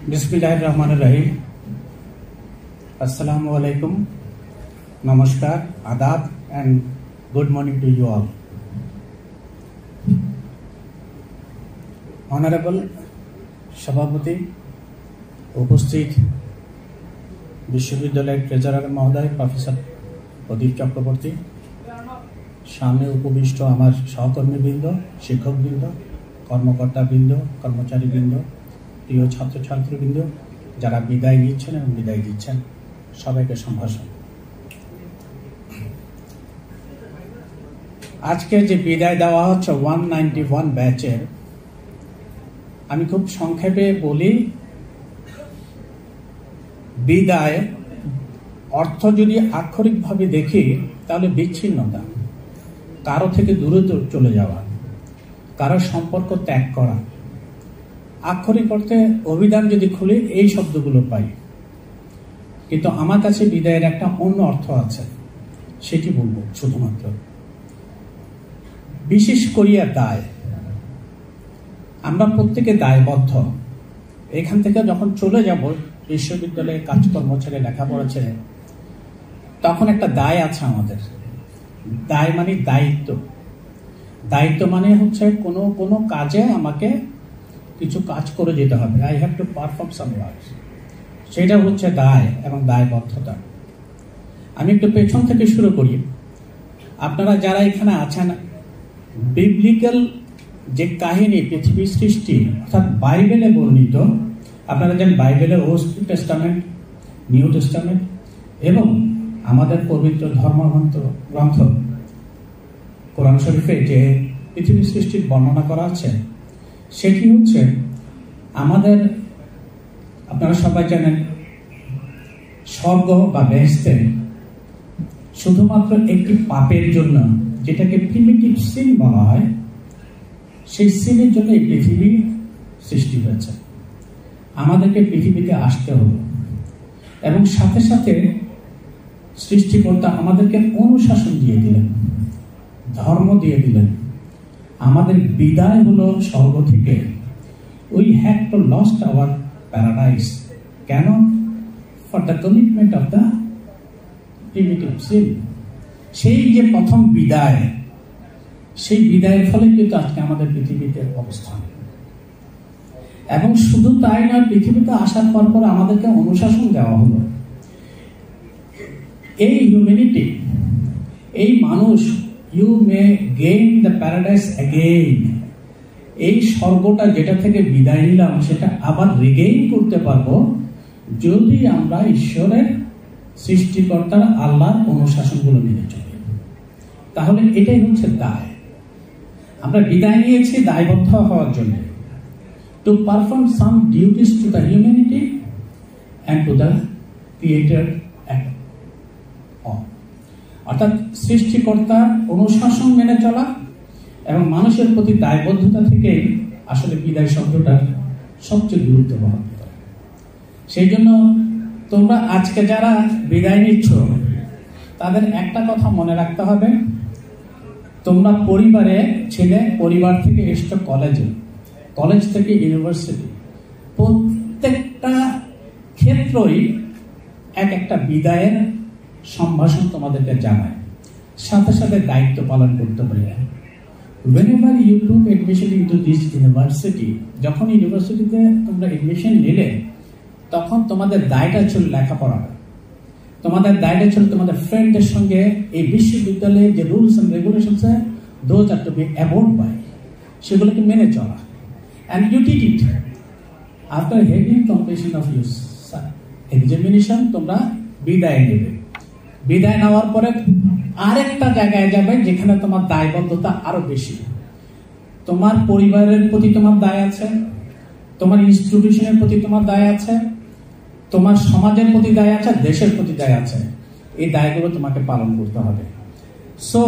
बिस्मिल्लाहिर रहमानिर रहीम। अस्सलामु अलैकुम, नमस्कार, आदाब and good morning to you all. Honourable সভাপতি, উপস্থিত বিশ্ববিদ্যালয়ের ট্রেজারার মহোদয় প্রফেসর প্রদীপ চক্রবর্তী, সামনে উপবিষ্ট আমার সহকর্মীবৃন্দ, শিক্ষকবৃন্দ, কর্মকর্তাবৃন্দ, কর্মচারীবৃন্দ, প্রিয় ছাত্রছাত্রীবৃন্দ, যারা বিদায় নিচ্ছেন এবং বিদায় দিচ্ছেন, সবাইকে সম্ভাষণ। আজকে যে বিদায় দেওয়া হচ্ছে 191 ব্যাচের, আমি খুব সংক্ষেপে বলি। বিদায় অর্থ যদি আক্ষরিকভাবে দেখি তাহলে বিচ্ছিন্নতা, কারো থেকে দূরে চলে যাওয়া, কারো সম্পর্ক ত্যাগ করা। আক্ষরিক অর্থে অভিধান যদি খুলে এই শব্দগুলো পাই, কিন্তু আমার কাছে বিদায়ের একটা অন্য অর্থ আছে, সেটি বলবো শুধুমাত্র। বিশেষ করিয়া দায়, আমরা প্রত্যেকে দায়বদ্ধ। এখান থেকে যখন চলে যাব, বিশ্ববিদ্যালয়ে কাজকর্ম ছেড়ে লেখাপড়া ছেড়ে, তখন একটা দায় আছে আমাদের। দায় মানে দায়িত্ব। দায়িত্ব মানে হচ্ছে কোনো কোনো কাজে আমাকে কিছু কাজ করে যেতে হবে। I have to perform some work. সেটা হচ্ছে দায় এবং দায়বদ্ধতা। আমি একটু পেছন থেকে শুরু করি। আপনারা যারা এখানে আছেন, বিবলিক্যাল যে কাহিনী পৃথিবীর সৃষ্টি, অর্থাৎ বাইবেলে বর্ণিত, আপনারা জানেন বাইবেলের ওল্ড টেস্টামেন্ট, নিউ টেস্টামেন্ট এবং আমাদের পবিত্র ধর্মগ্রন্থ কোরআন শরীফে যে পৃথিবীর সৃষ্টির বর্ণনা করা আছে, সেটি হচ্ছে আমাদের, আপনারা সবাই জানেন, স্বর্গ বা বেহেশতে শুধুমাত্র একটি পাপের জন্য, যেটাকে প্রিমিটিভ সিন বলা হয়, সেই সিনের জন্য এই পৃথিবী সৃষ্টি হয়েছে। আমাদেরকে পৃথিবীতে আসতে হলো এবং সাথে সাথে সৃষ্টিকর্তা আমাদেরকে অনুশাসন দিয়ে দিলেন, ধর্ম দিয়ে দিলেন। আমাদের বিদায় হলো স্বর্গ থেকে। We had to lost our paradise. কেন? For the commitment of the primitive sin. সেই যে প্রথম বিদায়, সেই বিদায়ের ফলে কিন্তু আজকে আমাদের পৃথিবীতে অবস্থান। এবং শুধু তাই নয়, পৃথিবীতে আসার পর পর আমাদেরকে অনুশাসন দেওয়া হলো। এই হিউম্যানিটি, এই মানুষ, you may gain the paradise again. এই স্বর্গটা যেটা থেকে বিদায় নিলাম, সেটা আবার রিগেইন করতে পারবো যদি আমরা ঈশ্বরের, সৃষ্টিকর্তার, আল্লাহর অনুশাসনগুলো মেনে চলি। তাহলে এটাই হচ্ছে দায়। আমরা বিদায় নিয়েছি দায়বদ্ধ হওয়ার জন্য, to perform some duties to the humanity and to the creator. অর্থাৎ সৃষ্টিকর্তার অনুশাসন মেনে চলা এবং মানুষের প্রতি দায়বদ্ধতা থেকে আসলে বিদায় শব্দটার সবচেয়ে গুরুত্ব বহন করে। সেই জন্য তোমরা আজকে যারা বিদায় নিচ্ছ, তাদের একটা কথা মনে রাখতে হবে, তোমরা পরিবারে ছেলে, পরিবার থেকে এসছো কলেজে, কলেজ থেকে ইউনিভার্সিটি, প্রত্যেকটা ক্ষেত্রই এক একটা বিদায়ের সম্ভাষণ তোমাদেরকে জানায়, সাথে সাথে দায়িত্ব পালন করতে হবে। whenever you took admission into this university, যখন ইউনিভার্সিটিতে তোমরা এডমিশন নিলে, তখন তোমাদের দায়টা ছিল লেখাপড়া। তোমাদের দায়টা ছিল তোমাদের ফ্রেন্ডদের সঙ্গে এই বিশ্ববিদ্যালয়ে যে rules and regulations those are to be abided by, সেগুলোকে মেনে চলা। and you did it after having completion of your examination। তোমরা বিদায় নেবে। বিদায় নেওয়ার পরে আরেকটা জায়গায় যাবে যেখানে তোমার দায়বদ্ধতা আরো বেশি। তোমার পরিবারের প্রতি তোমার দায় আছে, তোমার ইনস্টিটিউশনের প্রতি তোমার দায় আছে, তোমার সমাজের প্রতি দায় আছে, দেশের প্রতি দায় আছে। এই দায়গুলো তোমাকে পালন করতে হবে। সো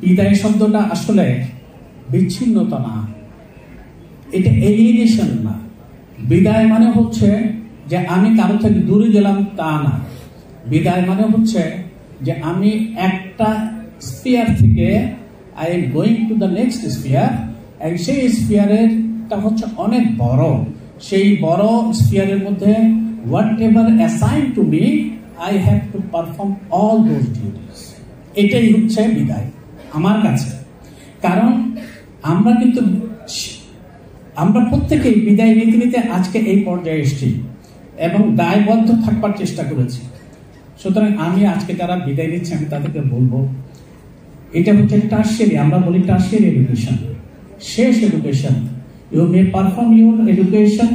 বিদায় শব্দটা আসলে বিচ্ছিন্নতা না, এটা এলিয়েনেশন না। বিদায় মানে হচ্ছে যে আমি কারো থেকে দূরে গেলাম তা না। বিদায় মানে হচ্ছে যে আমি একটা স্পিয়ার থেকে I am going to the next spear, সেই স্পিয়ারেরটা হচ্ছে অনেক বড়, সেই বড় স্পিয়ারের মধ্যে whatever assigned to me, I have to perform all those duties. এটাই হচ্ছে বিদায় আমার কাছে। কারণ আমরা প্রত্যেকেই বিদায় নিতে নিতে আজকে এই পর্যায়ে এসেছি এবং দায়বদ্ধ থাকবার চেষ্টা করেছি। সুতরাং আমি আজকে যারা বিদায় নিচ্ছে আমি তাদেরকে বলবো, এটা হচ্ছে টার্সিয়ারি, আমরা বলি টার্সিয়ারি এডুকেশন, শেষ education. You may perform your education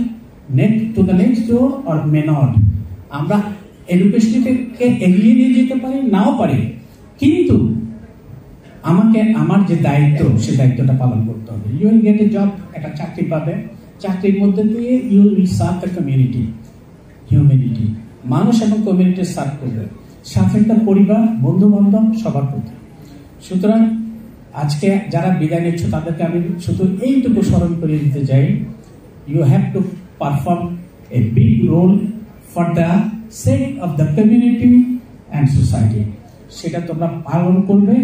to the next door or may not. আমরা এডুকেশনকে এগিয়ে নিয়ে যেতে পারি, নাও পারি, কিন্তু আমাকে আমার যে দায়িত্ব সেই দায়িত্বটা পালন করতে হবে। You will get a job, একটা চাকরি পাবে, চাকরির মধ্যে দিয়ে you will serve the community, humanity, মানুষ এবং কমিউনিটি সার্ভ করবে, সাথে তার পরিবার, বন্ধু বান্ধব, সবার প্রতি। সুতরাং আজকে যারা বিদায় নিচ্ছ তাদেরকে আমি শুধু এইটুকু স্মরণ করিয়ে দিতে চাই, you have to perform a big role for the sake of the community and society. সেটা তোমরা পালন করবে,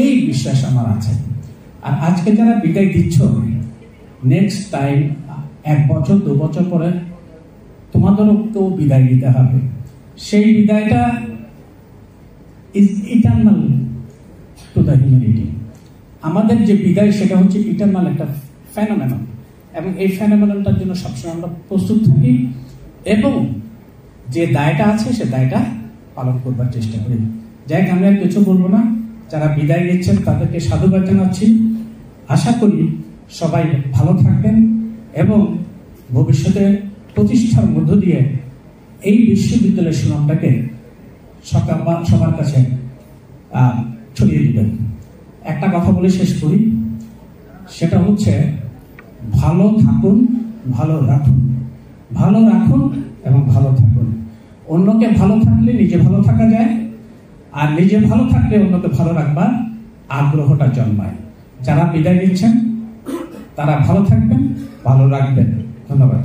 এই বিশ্বাস আমার আছে। আর আজকে যারা বিদায় দিচ্ছ, নেক্সট টাইম 1 বছর 2 বছর পরে তোমাদেরও তো বিদায় দিতে হবে। সেই বিদায়টা is eternal to the humanity. আমাদের যে বিদায় সেটা হচ্ছে ইটারনাল একটা ফেনোমেনন, এবং এই ফেনোমেননটার জন্য সবসময় আমরা প্রস্তুত থাকি এবং যে দায়টা আছে সে দায়টা পালন করবার চেষ্টা করি। যাই আমি আর কিছু বলবো না, যারা বিদায় নিচ্ছেন তাদেরকে সাধুবাদ জানাচ্ছি। আশা করি সবাই ভালো থাকবেন এবং ভবিষ্যতে প্রতিষ্ঠার মধ্য দিয়ে এই বিশ্ববিদ্যালয়ের সুনামটাকে সবার কাছে ছড়িয়ে দিবেন। একটা কথা বলে শেষ করি, সেটা হচ্ছে ভালো থাকুন, ভালো রাখুন, ভালো রাখুন এবং ভালো থাকুন। অন্যকে ভালো থাকলে নিজে ভালো থাকা যায়, আর নিজে ভালো থাকলে অন্যকে ভালো রাখবার আগ্রহটা জন্মায়। যারা বিদায় নিচ্ছেন তারা ভালো থাকবেন, ভালো রাখবেন। ধন্যবাদ।